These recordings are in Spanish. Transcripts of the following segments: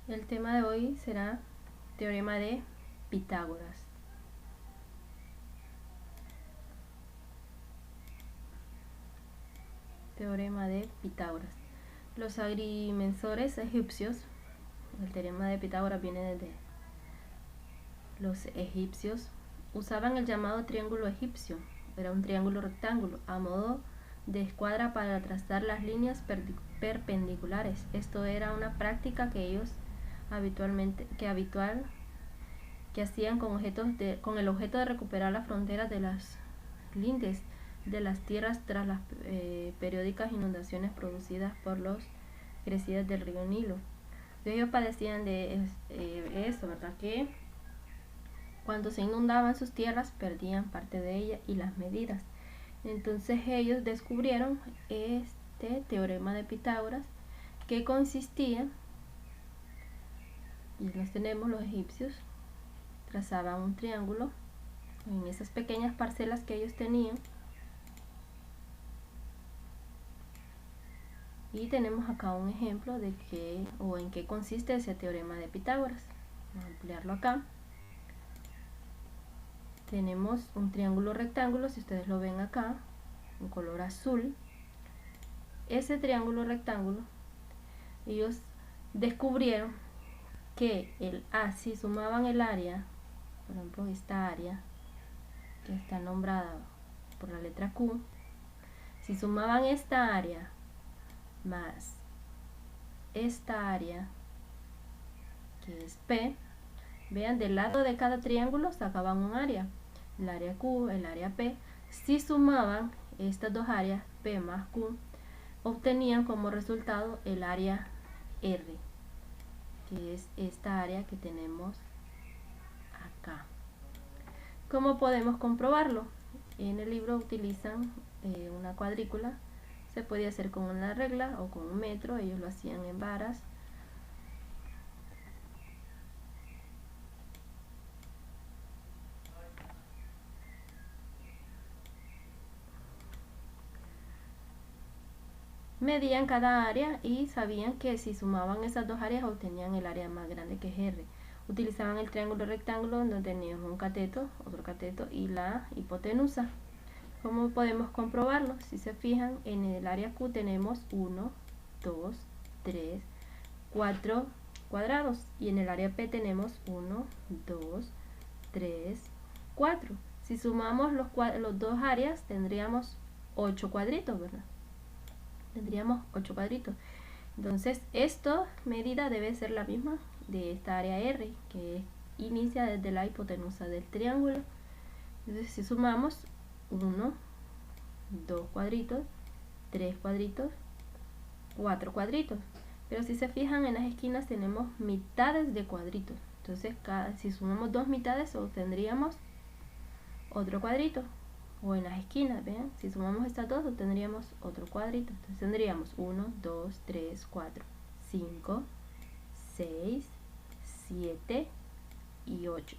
El tema de hoy será teorema de Pitágoras. Teorema de Pitágoras. Los agrimensores egipcios, el teorema de Pitágoras viene desde los egipcios, usaban el llamado triángulo egipcio. Era un triángulo rectángulo a modo de escuadra para trazar las líneas perpendiculares. Esto era una práctica que ellos que hacían con el objeto de recuperar las fronteras de las lindes de las tierras tras las periódicas inundaciones producidas por las crecidas del río Nilo. Ellos padecían de eso, ¿verdad? Que cuando se inundaban sus tierras perdían parte de ellas y las medidas. Entonces ellos descubrieron este teorema de Pitágoras, que consistía, y los tenemos los egipcios, trazaban un triángulo en esas pequeñas parcelas que ellos tenían. Y tenemos acá un ejemplo de qué o en qué consiste ese teorema de Pitágoras. Vamos a ampliarlo acá. Tenemos un triángulo rectángulo, si ustedes lo ven acá, en color azul. Ese triángulo rectángulo, ellos descubrieron que si sumaban el área, por ejemplo esta área, que está nombrada por la letra Q, si sumaban esta área más esta área, que es P, vean, del lado de cada triángulo sacaban un área, el área Q, el área P. Si sumaban estas dos áreas, P más Q, obtenían como resultado el área R, que es esta área que tenemos acá. ¿Cómo podemos comprobarlo? En el libro utilizan una cuadrícula. Se podía hacer con una regla o con un metro, ellos lo hacían en varas. Medían cada área y sabían que si sumaban esas dos áreas obtenían el área más grande, que es R. Utilizaban el triángulo rectángulo donde teníamos un cateto, otro cateto y la hipotenusa. ¿Cómo podemos comprobarlo? Si se fijan, en el área Q tenemos 1, 2, 3, 4 cuadrados y en el área P tenemos 1, 2, 3, 4. Si sumamos los dos áreas tendríamos 8 cuadritos, ¿verdad? Tendríamos 8 cuadritos. Entonces esta medida debe ser la misma de esta área R, que inicia desde la hipotenusa del triángulo. Entonces si sumamos 1, 2 cuadritos, 3 cuadritos, 4 cuadritos. Pero si se fijan, en las esquinas tenemos mitades de cuadritos. Entonces si sumamos dos mitades obtendríamos otro cuadrito. O en las esquinas, vean, si sumamos estas dos obtendríamos otro cuadrito. Entonces tendríamos 1, 2, 3, 4, 5, 6, 7 y 8.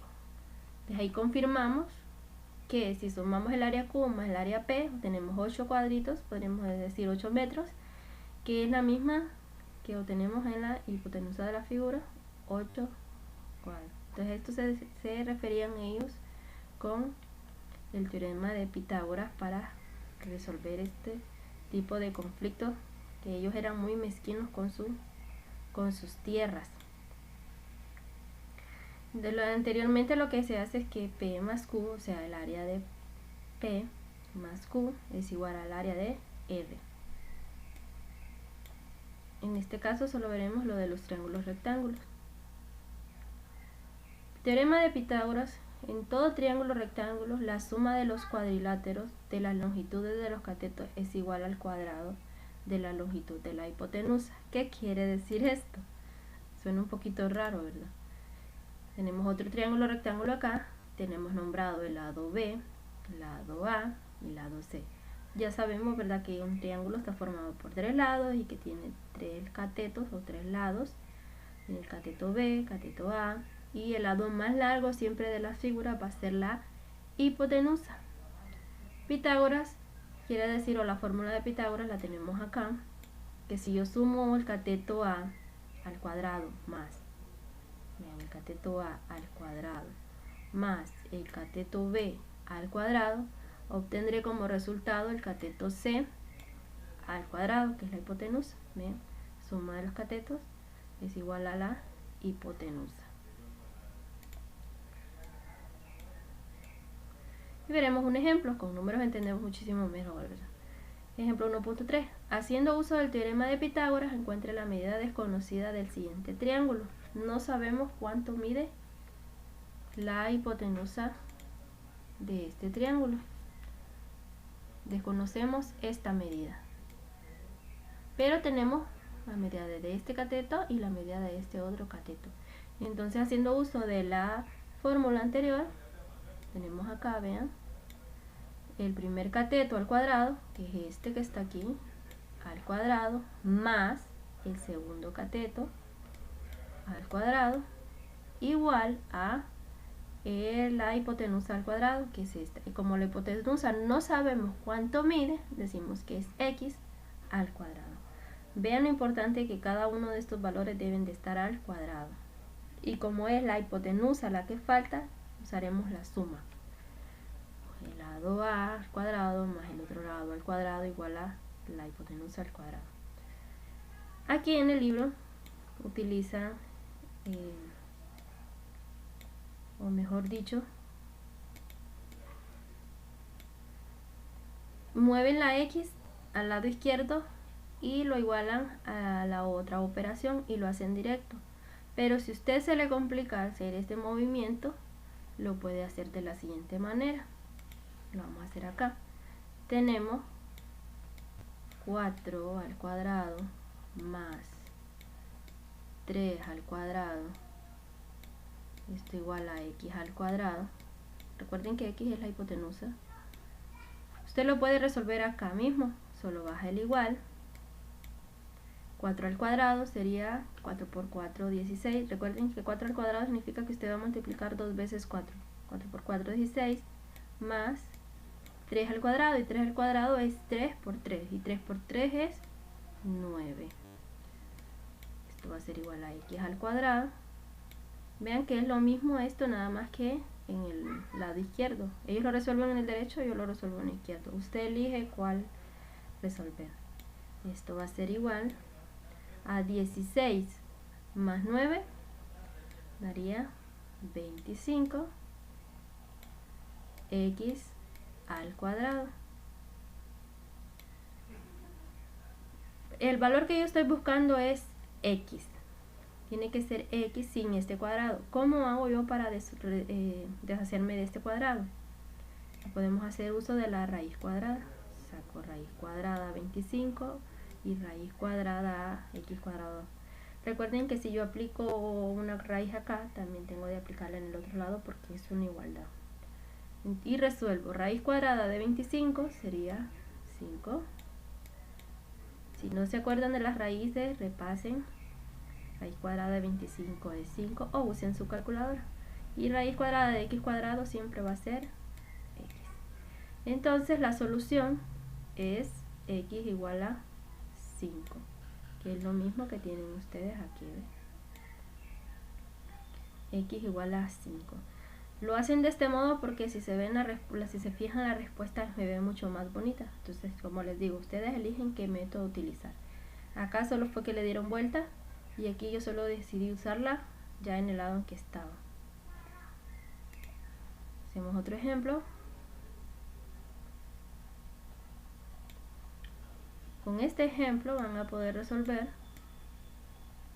Entonces ahí confirmamos que si sumamos el área Q más el área P obtenemos 8 cuadritos, podríamos decir 8 metros, que es la misma que obtenemos en la hipotenusa de la figura, 8 cuadros. Entonces esto se referían ellos con el teorema de Pitágoras para resolver este tipo de conflictos, que ellos eran muy mezquinos con sus tierras. Anteriormente lo que se hace es que P más Q, o sea el área de P más Q es igual al área de R. En este caso solo veremos lo de los triángulos rectángulos. Teorema de Pitágoras: en todo triángulo rectángulo, la suma de los cuadriláteros de las longitudes de los catetos es igual al cuadrado de la longitud de la hipotenusa. ¿Qué quiere decir esto? Suena un poquito raro, ¿verdad? Tenemos otro triángulo rectángulo acá, tenemos nombrado el lado B, el lado A y el lado C. Ya sabemos, ¿verdad?, que un triángulo está formado por tres lados y que tiene tres catetos o tres lados. El cateto B, cateto A, y el lado más largo siempre de la figura va a ser la hipotenusa. Pitágoras quiere decir, o la fórmula de Pitágoras la tenemos acá, que si yo sumo el cateto A al cuadrado más Vean, el cateto A al cuadrado más el cateto B al cuadrado, obtendré como resultado el cateto C al cuadrado, que es la hipotenusa. Vean, suma de los catetos es igual a la hipotenusa. Y veremos un ejemplo. Con números entendemos muchísimo mejor, ¿verdad? Ejemplo 1.3. Haciendo uso del teorema de Pitágoras, encuentre la medida desconocida del siguiente triángulo. No sabemos cuánto mide la hipotenusa de este triángulo. Desconocemos esta medida. Pero tenemos la medida de este cateto y la medida de este otro cateto. Entonces, haciendo uso de la fórmula anterior, tenemos acá, vean, el primer cateto al cuadrado, que es este que está aquí, al cuadrado, más el segundo cateto al cuadrado, igual a la hipotenusa al cuadrado, que es esta. Y como la hipotenusa no sabemos cuánto mide, decimos que es x al cuadrado. Vean lo importante que cada uno de estos valores deben de estar al cuadrado. Y como es la hipotenusa la que falta, usaremos la suma. El lado a al cuadrado más el otro lado al cuadrado igual a la hipotenusa al cuadrado. Aquí en el libro utiliza, o mejor dicho, mueven la x al lado izquierdo y lo igualan a la otra operación y lo hacen directo. Pero si a usted se le complica hacer este movimiento, lo puede hacer de la siguiente manera. Lo vamos a hacer acá. Tenemos 4 al cuadrado más 3 al cuadrado, esto igual a x al cuadrado. Recuerden que x es la hipotenusa. Usted lo puede resolver acá mismo, solo baja el igual. 4 al cuadrado sería 4 por 4, 16. Recuerden que 4 al cuadrado significa que usted va a multiplicar 2 veces 4. 4 por 4, 16, más 3 al cuadrado, y 3 al cuadrado es 3 por 3, y 3 por 3 es 9. Esto va a ser igual a x al cuadrado. Vean que es lo mismo esto, nada más que en el lado izquierdo. Ellos lo resuelven en el derecho, yo lo resuelvo en el izquierdo. Usted elige cuál resolver. Esto va a ser igual a 16 más 9 daría 25 x al cuadrado. El valor que yo estoy buscando es x. Tiene que ser x sin este cuadrado. ¿Cómo hago yo para deshacerme de este cuadrado? Podemos hacer uso de la raíz cuadrada. Saco raíz cuadrada 25 y raíz cuadrada x cuadrado. Recuerden que si yo aplico una raíz acá, también tengo de aplicarla en el otro lado porque es una igualdad. Y resuelvo. Raíz cuadrada de 25 sería 5. Si no se acuerdan de las raíces, repasen. Raíz cuadrada de 25 es 5, o usen su calculadora. Y raíz cuadrada de x cuadrado siempre va a ser x. Entonces la solución es x igual a 5, que es lo mismo que tienen ustedes aquí, ¿ves? X igual a 5. Lo hacen de este modo porque si se fijan la respuesta me ve mucho más bonita. Entonces, como les digo, ustedes eligen qué método utilizar. Acá solo fue que le dieron vuelta y aquí yo solo decidí usarla ya en el lado en que estaba. Hacemos otro ejemplo. Con este ejemplo van a poder resolver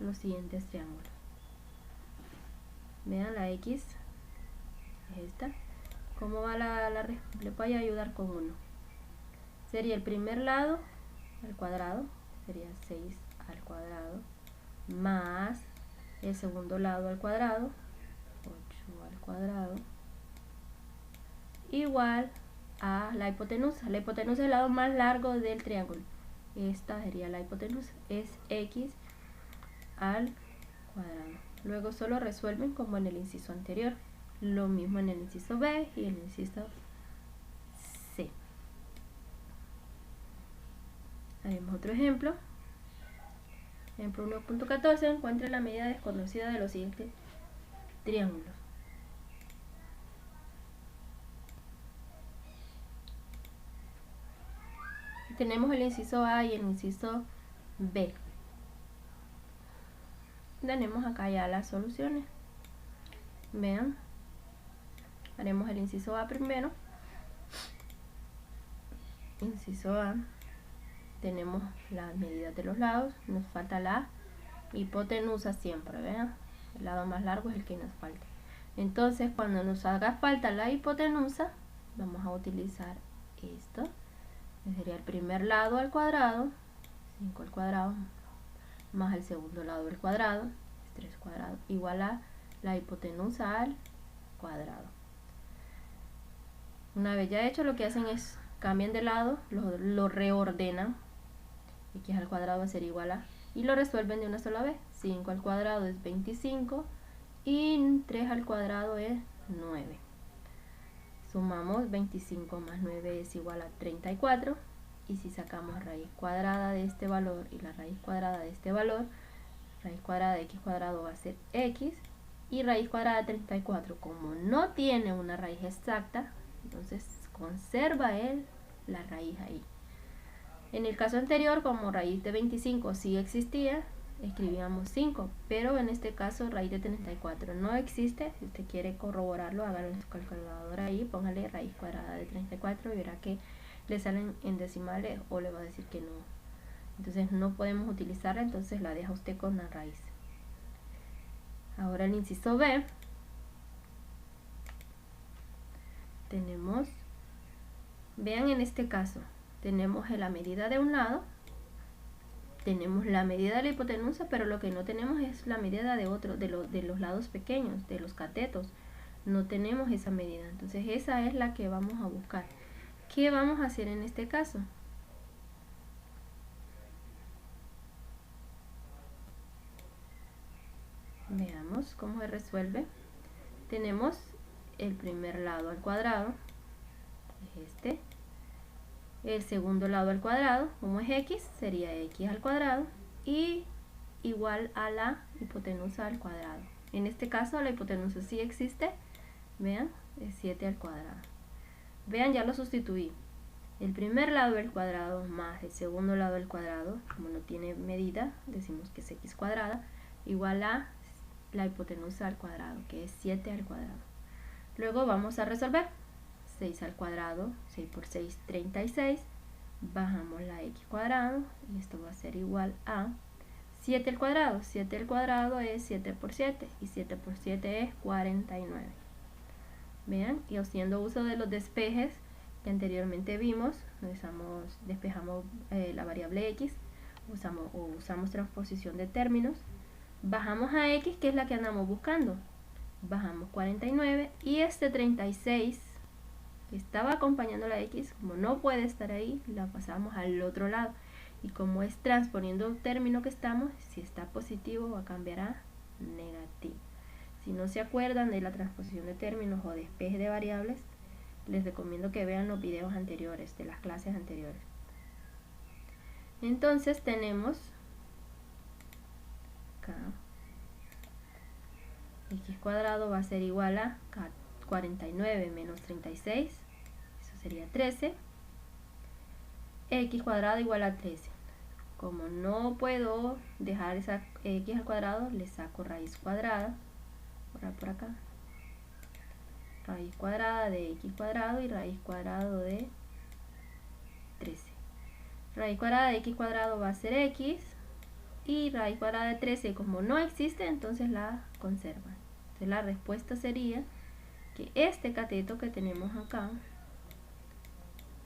los siguientes triángulos. Vean, la x es esta. ¿Cómo va le voy a ayudar con uno? Sería el primer lado al cuadrado, sería 6 al cuadrado, más el segundo lado al cuadrado, 8 al cuadrado, igual a la hipotenusa. La hipotenusa es el lado más largo del triángulo. Esta sería la hipotenusa, es x al cuadrado. Luego solo resuelven como en el inciso anterior. Lo mismo en el inciso B y el inciso C. Haremos otro ejemplo. Ejemplo 1.14. Encuentre la medida desconocida de los siguientes triángulos. Tenemos el inciso A y el inciso B. Tenemos acá ya las soluciones. Vean, haremos el inciso A primero. Inciso A, tenemos las medidas de los lados, nos falta la hipotenusa siempre, vean, el lado más largo es el que nos falta. Entonces cuando nos haga falta la hipotenusa, vamos a utilizar esto, que sería el primer lado al cuadrado, 5 al cuadrado, más el segundo lado al cuadrado, 3 cuadrado, igual a la hipotenusa al cuadrado. Una vez ya hecho, lo que hacen es cambian de lado, lo reordenan, x al cuadrado va a ser igual a, y lo resuelven de una sola vez. 5 al cuadrado es 25 y 3 al cuadrado es 9. Sumamos 25 más 9 es igual a 34, y si sacamos raíz cuadrada de este valor y la raíz cuadrada de este valor, raíz cuadrada de x cuadrado va a ser x, y raíz cuadrada de 34, como no tiene una raíz exacta, entonces conserva la raíz ahí. En el caso anterior, como raíz de 25 sí existía, escribíamos 5, pero en este caso raíz de 34 no existe. Si usted quiere corroborarlo, hágalo en su calculadora ahí, póngale raíz cuadrada de 34 y verá que le salen en decimales o le va a decir que no. Entonces no podemos utilizarla, entonces la deja usted con la raíz. Ahora el inciso B, tenemos, vean en este caso, tenemos la medida de un lado, tenemos la medida de la hipotenusa, pero lo que no tenemos es la medida de otro, de los lados pequeños, de los catetos. No tenemos esa medida, entonces esa es la que vamos a buscar. ¿Qué vamos a hacer en este caso? Veamos cómo se resuelve. Tenemos el primer lado al cuadrado, es este. El segundo lado al cuadrado, como es x, sería x al cuadrado, y igual a la hipotenusa al cuadrado. En este caso la hipotenusa sí existe, vean, es 7 al cuadrado. Vean, ya lo sustituí. El primer lado del cuadrado más el segundo lado del cuadrado, como no tiene medida, decimos que es x cuadrada, igual a la hipotenusa al cuadrado, que es 7 al cuadrado. Luego vamos a resolver. 6 al cuadrado, 6 por 6, 36, bajamos la x cuadrado, y esto va a ser igual a 7 al cuadrado. 7 al cuadrado es 7 por 7, y 7 por 7 es 49. Vean, y haciendo uso de los despejes que anteriormente vimos, despejamos la variable x, usamos transposición de términos, bajamos a x, que es la que andamos buscando, bajamos 49, y este 36 que estaba acompañando la x, como no puede estar ahí, la pasamos al otro lado, y como es transponiendo término que estamos, si está positivo va a cambiar a negativo. Si no se acuerdan de la transposición de términos o despeje de variables, les recomiendo que vean los videos anteriores, de las clases anteriores. Entonces tenemos acá x cuadrado va a ser igual a 49 menos 36, eso sería 13, x cuadrado igual a 13. Como no puedo dejar esa x al cuadrado, le saco raíz cuadrada, por acá, raíz cuadrada de x cuadrado y raíz cuadrado de 13. Raíz cuadrada de x cuadrado va a ser x, y raíz cuadrada de 13 como no existe, entonces la conservan. Entonces la respuesta sería que este cateto que tenemos acá,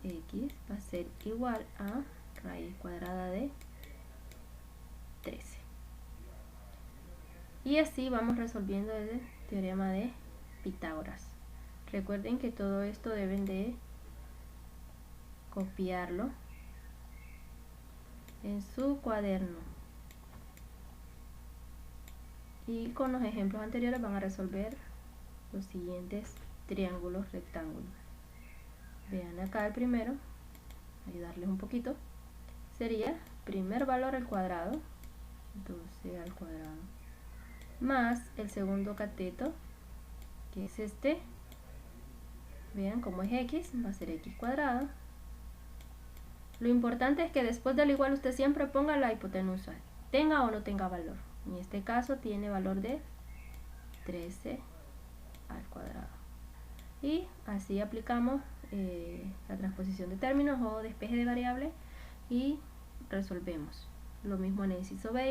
x, va a ser igual a raíz cuadrada de 13. Y así vamos resolviendo el teorema de Pitágoras. Recuerden que todo esto deben de copiarlo en su cuaderno. Y con los ejemplos anteriores van a resolver los siguientes triángulos rectángulos. Vean acá el primero, ayudarles un poquito, sería primer valor al cuadrado, 12 al cuadrado, más el segundo cateto, que es este. Vean, como es x, va a ser x cuadrado. Lo importante es que después del igual usted siempre ponga la hipotenusa, tenga o no tenga valor. En este caso tiene valor de 13 al cuadrado. Y así aplicamos la transposición de términos o despeje de variable y resolvemos. Lo mismo en el inciso B.